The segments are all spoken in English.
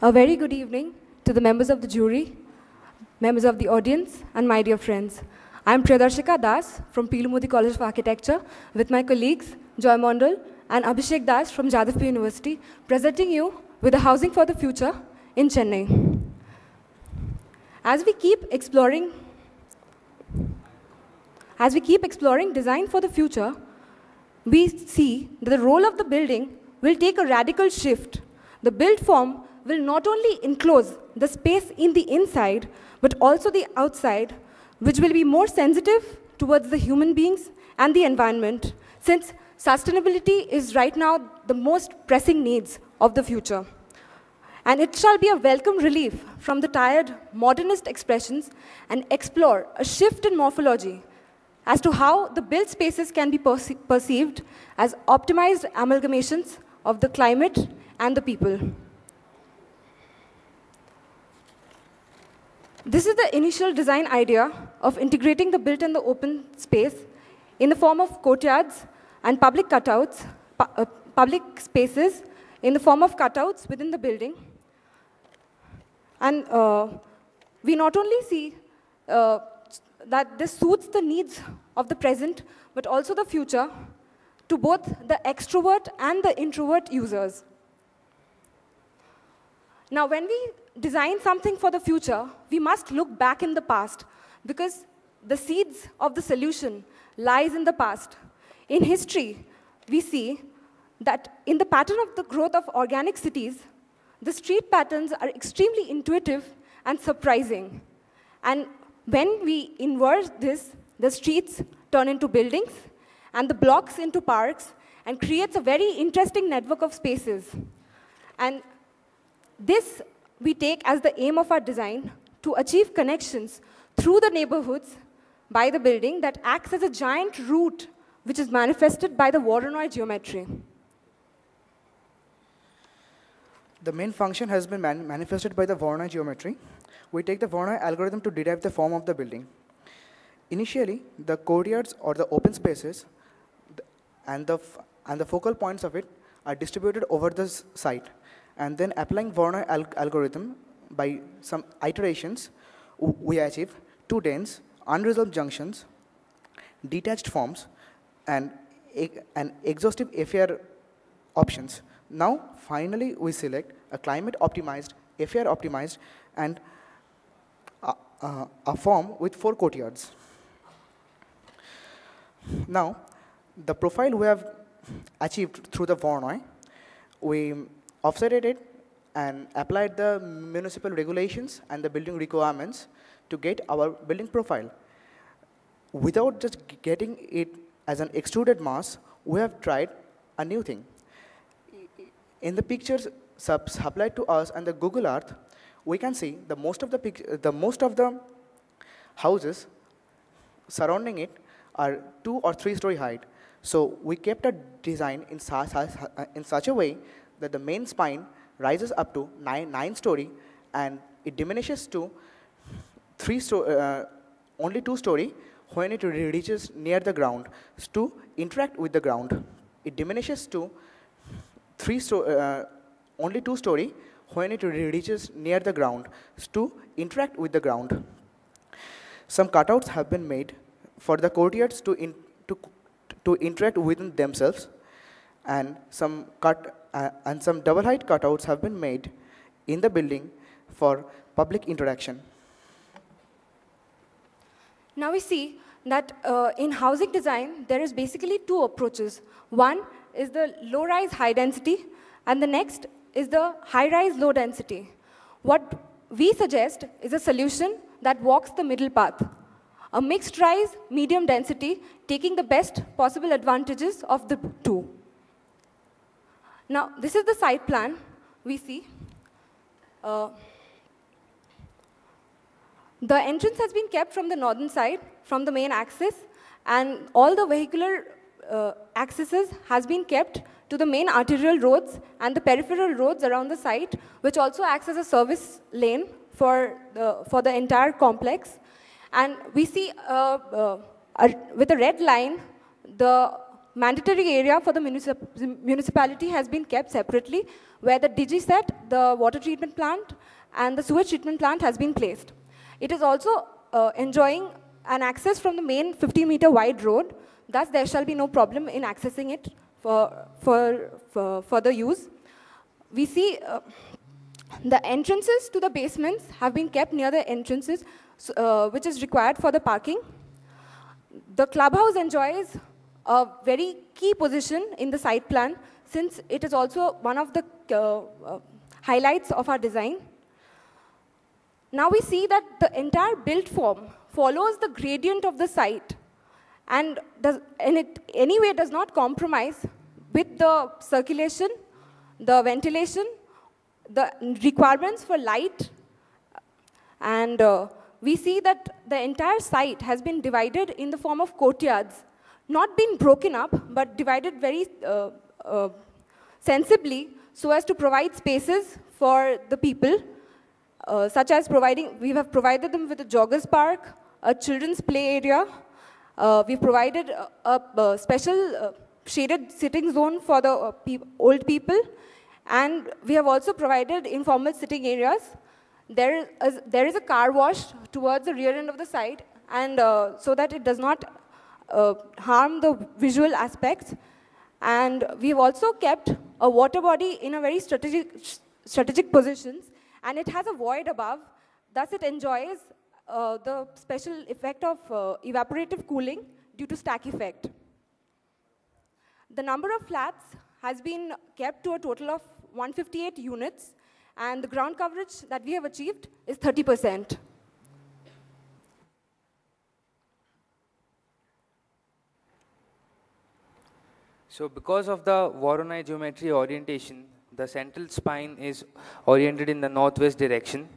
A very good evening to the members of the jury, members of the audience, and my dear friends. I am Priyadarshika Das from Pilumudi College of Architecture with my colleagues Joy Mondal and Avishek Das from Jadavpur University, presenting you with a housing for the future in Chennai. As we keep exploring design for the future, we see that the role of the building will take a radical shift. The built form will not only enclose the space in the inside, but also the outside, which will be more sensitive towards the human beings and the environment, since sustainability is right now the most pressing needs of the future. And it shall be a welcome relief from the tired modernist expressions and explore a shift in morphology as to how the built spaces can be perceived as optimized amalgamations of the climate and the people. This is the initial design idea of integrating the built and the open space in the form of courtyards and public cutouts, public spaces in the form of cutouts within the building. And we not only see that this suits the needs of the present, but also the future to both the extrovert and the introvert users. Now, when we design something for the future, we must look back in the past, because the seeds of the solution lies in the past. In history, we see that in the pattern of the growth of organic cities, the street patterns are extremely intuitive and surprising. And when we invert this, the streets turn into buildings, and the blocks into parks, and creates a very interesting network of spaces. And this we take as the aim of our design to achieve connections through the neighborhoods by the building that acts as a giant root which is manifested by the Voronoi geometry. The main function has been manifested by the Voronoi geometry. We take the Voronoi algorithm to derive the form of the building. Initially, the courtyards or the open spaces and the focal points of it are distributed over the site. And then applying Voronoi algorithm by some iterations, we achieve two dense, unresolved junctions, detached forms, and exhaustive FAR options. Now, finally, we select a climate-optimized, FAR-optimized, and a form with 4 courtyards. Now, the profile we have achieved through the Voronoi, we offsetted it and applied the municipal regulations and the building requirements to get our building profile. Without just getting it as an extruded mass, we have tried a new thing. In the pictures supplied to us and the Google Earth, we can see the most of the houses surrounding it are 2 or 3 story height. So we kept a design in such a way that the main spine rises up to 9 story, and it diminishes to only 2 story when it reaches near the ground to interact with the ground. It diminishes to only 2 story when it reaches near the ground to interact with the ground. Some cutouts have been made for the courtyards to interact within themselves, and some double height cutouts have been made in the building for public interaction. Now we see that in housing design, there is basically 2 approaches. One is the low-rise high density, and the next is the high-rise low density. What we suggest is a solution that walks the middle path. A mixed rise, medium density, taking the best possible advantages of the 2. Now, this is the site plan we see. The entrance has been kept from the northern side, from the main axis, and all the vehicular accesses has been kept to the main arterial roads and the peripheral roads around the site, which also acts as a service lane for the entire complex. And we see with a red line the mandatory area for the municipality has been kept separately, where the DigiSet, the water treatment plant, and the sewage treatment plant has been placed. It is also enjoying an access from the main 50-meter wide road. Thus, there shall be no problem in accessing it for further use. We see the entrances to the basements have been kept near the entrances, which is required for the parking. The clubhouse enjoys a very key position in the site plan, since it is also one of the highlights of our design. Now we see that the entire build form follows the gradient of the site, and it anyway does not compromise with the circulation, the ventilation, the requirements for light, and we see that the entire site has been divided in the form of courtyards, not been broken up, but divided very sensibly so as to provide spaces for the people, such as we have provided them with a joggers park, a children's play area. We've provided a special shaded sitting zone for the old people, and we have also provided informal sitting areas. There is a car wash towards the rear end of the site, and so that it does not harm the visual aspects. And we've also kept a water body in a very strategic positions, and it has a void above. Thus, it enjoys the special effect of evaporative cooling due to stack effect. The number of flats has been kept to a total of 158 units, and the ground coverage that we have achieved is 30%. So because of the Voronoi geometry orientation, the central spine is oriented in the northwest direction,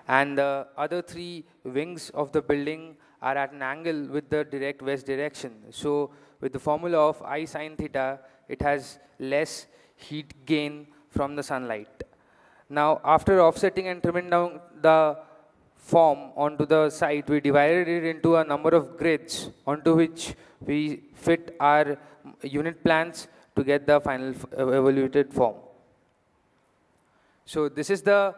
and the other three wings of the building are at an angle with the direct west direction. So with the formula of I sin theta, it has less heat gain from the sunlight. Now, after offsetting and trimming down the form onto the site, we divided it into a number of grids onto which we fit our unit plans to get the final evaluated form. So this is the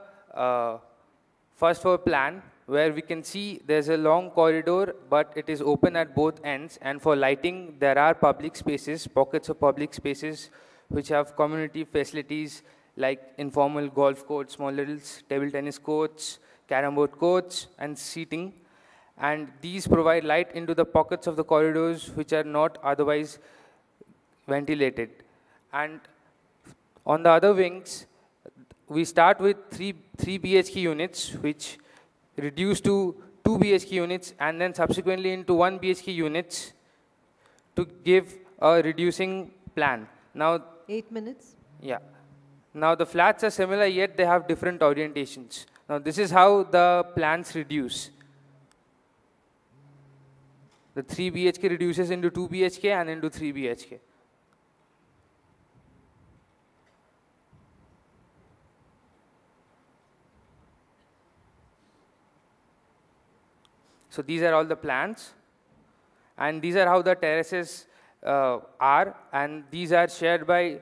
first floor plan, where we can see there's a long corridor, but it is open at both ends. And for lighting, there are public spaces, pockets of public spaces, which have community facilities like informal golf courts, small little table tennis courts, carom board courts, and seating. And these provide light into the pockets of the corridors which are not otherwise ventilated. And on the other wings, we start with three BHK units, which reduce to 2 BHK units, and then subsequently into 1 BHK units to give a reducing plan. Now, 8 minutes. Yeah. Now the flats are similar, yet they have different orientations. Now this is how the plans reduce. The 3 BHK reduces into 2 BHK and into 3 BHK. So these are all the plans, and these are how the terraces are, and these are shared by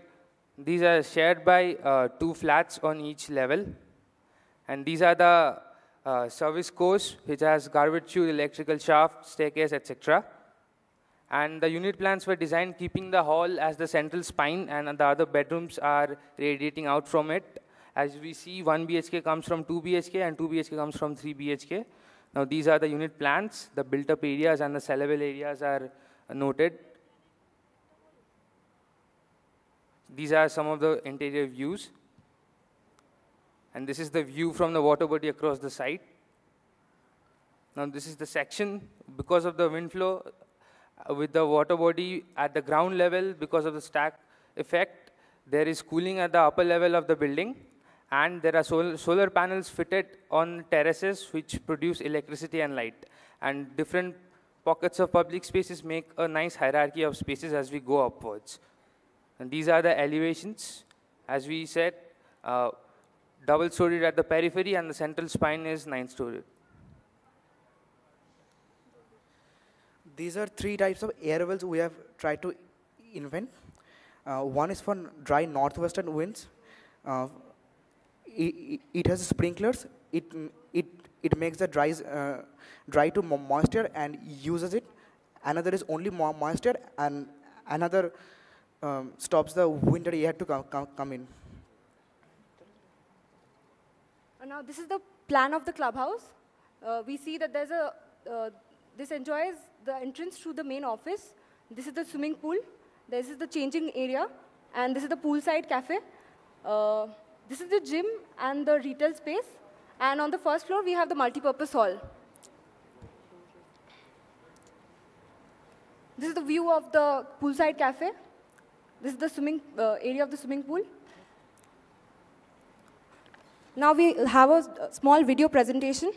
2 flats on each level. And these are the service course, which has garbage chute, electrical shaft, staircase, etc. And the unit plans were designed keeping the hall as the central spine, and the other bedrooms are radiating out from it. As we see, 1 BHK comes from 2 BHK, and 2 BHK comes from 3 BHK. Now these are the unit plans. The built-up areas and the sellable areas are noted. These are some of the interior views. And this is the view from the water body across the site. Now this is the section. Because of the wind flow with the water body at the ground level, because of the stack effect, there is cooling at the upper level of the building. And there are solar panels fitted on terraces which produce electricity and light. And different pockets of public spaces make a nice hierarchy of spaces as we go upwards. And these are the elevations. As we said, double-storied at the periphery, and the central spine is 9-storied. These are 3 types of air wells we have tried to invent. One is for dry northwestern winds. It has sprinklers. It makes the dry to moisture and uses it. Another is only moisture, and another stops the winter air to come in. Now this is the plan of the clubhouse. We see that there's this enjoys the entrance through the main office. This is the swimming pool. This is the changing area, and this is the poolside cafe. This is the gym and the retail space. And on the first floor, we have the multi-purpose hall. This is the view of the poolside cafe. This is the swimming area of the swimming pool. Now we have a small video presentation.